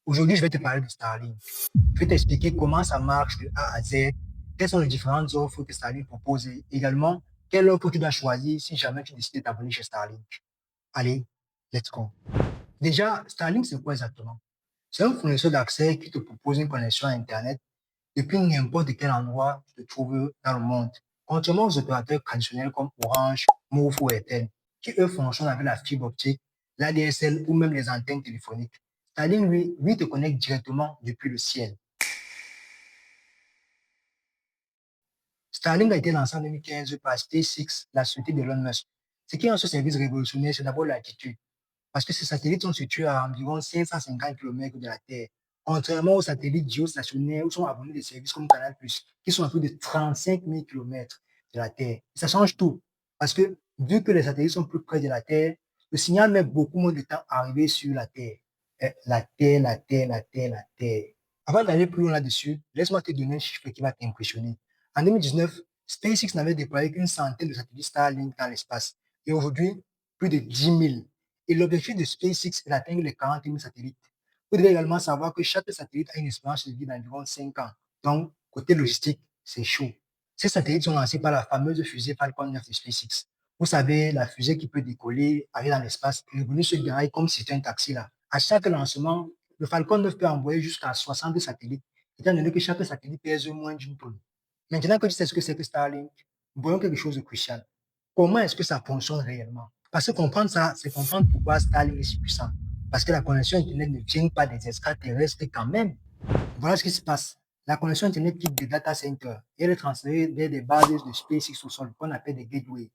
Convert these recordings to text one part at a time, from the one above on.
Aujourd'hui, je vais te parler de Starlink. Je vais t'expliquer comment ça marche de A à Z, quelles sont les différentes offres que Starlink propose et également quelle offre tu dois choisir si jamais tu décides de t'abonner chez Starlink. Allez, let's go. Déjà, Starlink, c'est quoi exactement? C'est un fournisseur d'accès qui te propose une connexion à Internet depuis n'importe quel endroit que tu te trouves dans le monde. Contrairement aux opérateurs traditionnels comme Orange, Move ou Airtel, qui eux fonctionnent avec la fibre optique, l'ADSL ou même les antennes téléphoniques. Starlink, lui te connecte directement depuis le ciel. Starlink a été lancé en 2015 par SpaceX, la société d'Elon Musk. Ce qui rend ce service révolutionnaire, c'est d'abord l'altitude. Parce que ces satellites sont situés à environ 550 km de la Terre. Contrairement aux satellites géostationnaires où sont abonnés des services comme Canal+, qui sont à plus de 35 000 km de la Terre. Ça change tout. Parce que vu que les satellites sont plus près de la Terre, le signal met beaucoup moins de temps à arriver sur la Terre. La Terre, la Terre, la Terre, la Terre. Avant d'aller plus loin là-dessus, laisse-moi te donner un chiffre qui va t'impressionner. En 2019, SpaceX n'avait déployé qu'une centaine de satellites Starlink dans l'espace. Et aujourd'hui, plus de 10 000. Et l'objectif de SpaceX est d'atteindre les 40 000 satellites. Vous devez également savoir que chaque satellite a une espérance de vie d'environ 5 ans. Donc, côté logistique, c'est chaud. Ces satellites sont lancés par la fameuse fusée Falcon 9 de SpaceX. Vous savez, la fusée qui peut décoller, aller dans l'espace et revenir se garer comme si c'était un taxi là. À chaque lancement, le Falcon 9 peut envoyer jusqu'à 60 satellites, étant donné que chaque satellite pèse moins d'une tonne. Maintenant que tu sais ce que c'est que Starlink, voyons quelque chose de crucial. Comment est-ce que ça fonctionne réellement? Parce que comprendre ça, c'est comprendre pourquoi Starlink est si puissant. Parce que la connexion Internet ne vient pas des extraterrestres quand même. Voilà ce qui se passe. La connexion Internet quitte des data centers et elle est transférée vers des bases de SpaceX au sol qu'on appelle des gateways.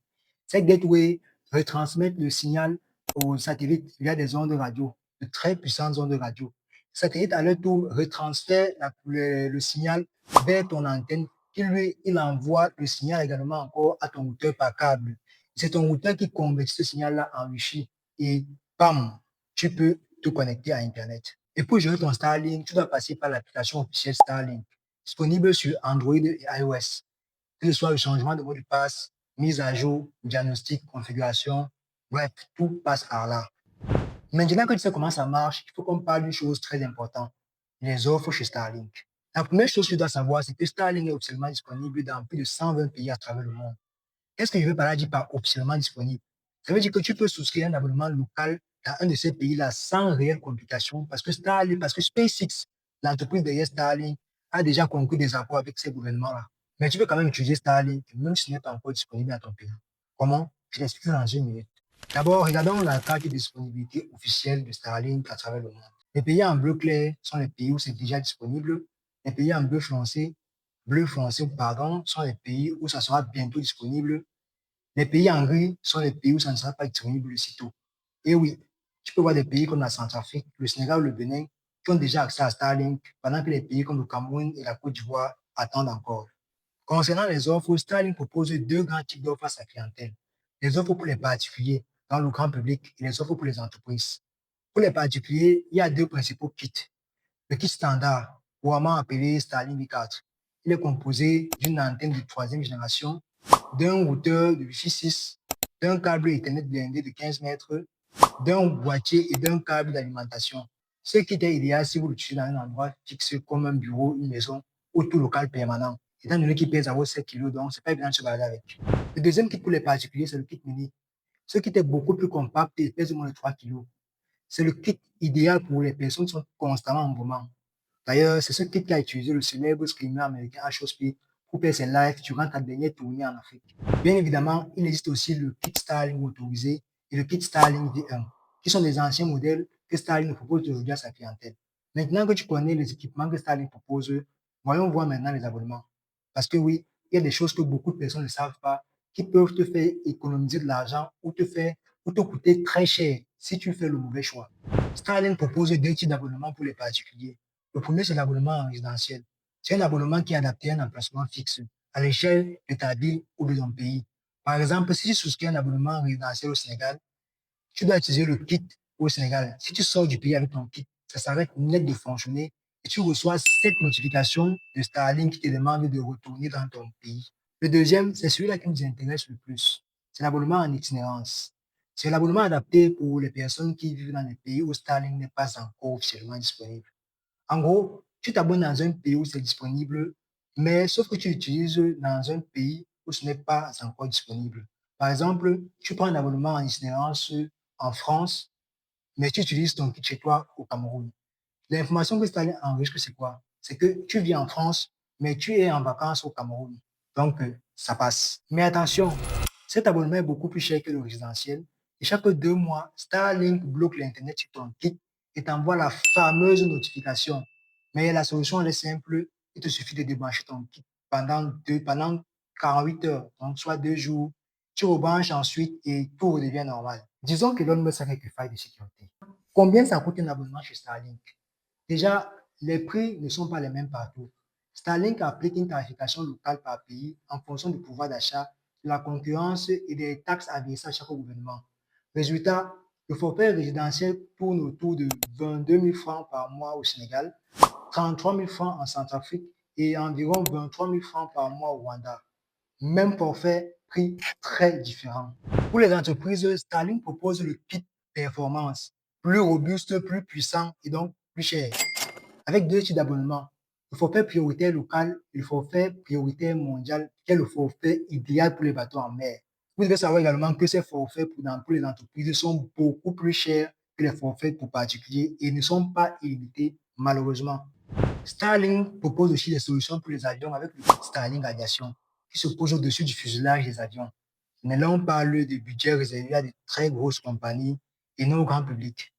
Ces gateways retransmettent le signal aux satellites via des ondes radio, de très puissantes ondes radio. Les satellites, à leur tour, retransfèrent le signal vers ton antenne qui, lui, il envoie le signal également encore à ton routeur par câble. C'est ton routeur qui convertit ce signal-là en Wi-Fi et bam, tu peux te connecter à Internet. Et pour gérer ton Starlink, tu dois passer par l'application officielle Starlink, disponible sur Android et iOS. Que ce soit le changement de mot de passe, mise à jour, diagnostic, configuration, bref, tout passe par là. Maintenant que tu sais comment ça marche, il faut qu'on parle d'une chose très importante, les offres chez Starlink. La première chose que tu dois savoir, c'est que Starlink est officiellement disponible dans plus de 120 pays à travers le monde. Qu'est-ce que je veux par là dire par officiellement disponible? Ça veut dire que tu peux souscrire un abonnement local dans un de ces pays-là sans réelle complication parce que Starlink, parce que SpaceX, l'entreprise derrière Starlink, a déjà conclu des accords avec ces gouvernements-là. Mais tu peux quand même utiliser Starlink, même si ce n'est pas encore disponible dans ton pays. Comment? Je t'explique dans une minute. D'abord, regardons la carte de disponibilité officielle de Starlink à travers le monde. Les pays en bleu clair sont les pays où c'est déjà disponible. Les pays en bleu foncé, pardon, sont les pays où ça sera bientôt disponible. Les pays en gris sont les pays où ça ne sera pas disponible aussitôt. Et oui, tu peux voir des pays comme la Centrafrique, le Sénégal ou le Bénin qui ont déjà accès à Starlink, pendant que les pays comme le Cameroun et la Côte d'Ivoire attendent encore. Concernant les offres, Starlink propose deux grands types d'offres à sa clientèle. Les offres pour les particuliers, dans le grand public, et les offres pour les entreprises. Pour les particuliers, il y a deux principaux kits. Le kit standard, couramment appelé Starlink V4, il est composé d'une antenne de troisième génération, d'un routeur de Wi-Fi 6, d'un câble Ethernet blindé de 15 mètres, d'un boîtier et d'un câble d'alimentation. Ce qui est idéal si vous l'utilisez dans un endroit fixe comme un bureau, une maison ou tout local permanent. Étant donné qu'il pèse à vos 7 kg, donc c'est pas évident de se balader avec. Le deuxième kit pour les particuliers, c'est le kit mini. Ce qui est beaucoup plus compact et pèse moins de 3 kg. C'est le kit idéal pour les personnes qui sont constamment en mouvement. D'ailleurs, c'est ce kit qu'a utilisé le célèbre screamer américain H.O.S.P. pour faire ses lives durant ta dernière tournée en Afrique. Bien évidemment, il existe aussi le kit Starlink autorisé et le kit Starlink V1, qui sont des anciens modèles que Starlink propose aujourd'hui à sa clientèle. Maintenant que tu connais les équipements que Starlink propose, voyons voir maintenant les abonnements. Parce que oui, il y a des choses que beaucoup de personnes ne savent pas qui peuvent te faire économiser de l'argent ou te coûter très cher si tu fais le mauvais choix. Starlink propose deux types d'abonnements pour les particuliers. Le premier, c'est l'abonnement résidentiel. C'est un abonnement qui est adapté à un emplacement fixe, à l'échelle de ta ville ou de ton pays. Par exemple, si tu souscris un abonnement résidentiel au Sénégal, tu dois utiliser le kit au Sénégal. Si tu sors du pays avec ton kit, ça s'arrête net de fonctionner et tu reçois cette notification de Starlink qui te demande de retourner dans ton pays. Le deuxième, c'est celui-là qui nous intéresse le plus. C'est l'abonnement en itinérance. C'est l'abonnement adapté pour les personnes qui vivent dans les pays où Starlink n'est pas encore officiellement disponible. En gros, tu t'abonnes dans un pays où c'est disponible, mais sauf que tu l'utilises dans un pays où ce n'est pas encore disponible. Par exemple, tu prends un abonnement en itinérance en France, mais tu utilises ton kit chez toi au Cameroun. L'information que Starlink enregistre, c'est quoi? C'est que tu vis en France, mais tu es en vacances au Cameroun. Donc, ça passe. Mais attention, cet abonnement est beaucoup plus cher que le résidentiel. Et chaque 2 mois, Starlink bloque l'Internet sur ton kit et t'envoie la fameuse notification. Mais la solution, elle est simple. Il te suffit de débrancher ton kit pendant 48 heures, donc soit 2 jours. Tu rebranches ensuite et tout redevient normal. Disons que Elon Musk a quelques failles de sécurité. Combien ça coûte un abonnement chez Starlink? Déjà, les prix ne sont pas les mêmes partout. Starlink applique une tarification locale par pays en fonction du pouvoir d'achat, de la concurrence et des taxes adressées à chaque gouvernement. Résultat, le forfait résidentiel tourne autour de 22 000 francs par mois au Sénégal, 33 000 francs en Centrafrique et environ 23 000 francs par mois au Rwanda. Même forfait, prix très différent. Pour les entreprises, Starlink propose le kit performance, plus robuste, plus puissant et donc plus cher, avec 2 types d'abonnement. Le forfait prioritaire local et le forfait prioritaire mondial, qui est le forfait idéal pour les bateaux en mer. Vous devez savoir également que ces forfaits pour les entreprises sont beaucoup plus chers que les forfaits pour particuliers et ne sont pas illimités, malheureusement. Starlink propose aussi des solutions pour les avions avec le Starlink Aviation, qui se pose au-dessus du fuselage des avions. Mais là, on parle de budgets réservés à de très grosses compagnies et non au grand public.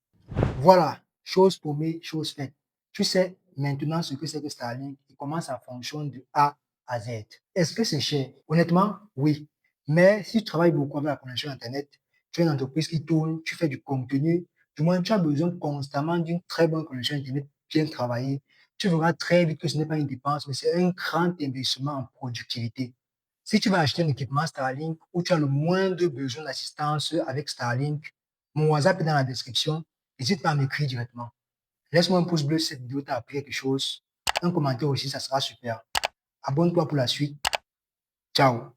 Voilà, chose promise, chose faite. Tu sais maintenant ce que c'est que Starlink et comment ça fonctionne de A à Z. Est-ce que c'est cher? Honnêtement, oui. Mais si tu travailles beaucoup avec la connexion Internet, tu es une entreprise qui tourne, tu fais du contenu, du moins tu as besoin constamment d'une très bonne connexion Internet bien travaillée. Tu verras très vite que ce n'est pas une dépense, mais c'est un grand investissement en productivité. Si tu vas acheter un équipement Starlink ou tu as le moindre besoin d'assistance avec Starlink, mon WhatsApp est dans la description. N'hésite pas à m'écrire directement. Laisse-moi un pouce bleu si cette vidéo t'a appris quelque chose. Un commentaire aussi, ça sera super. Abonne-toi pour la suite. Ciao.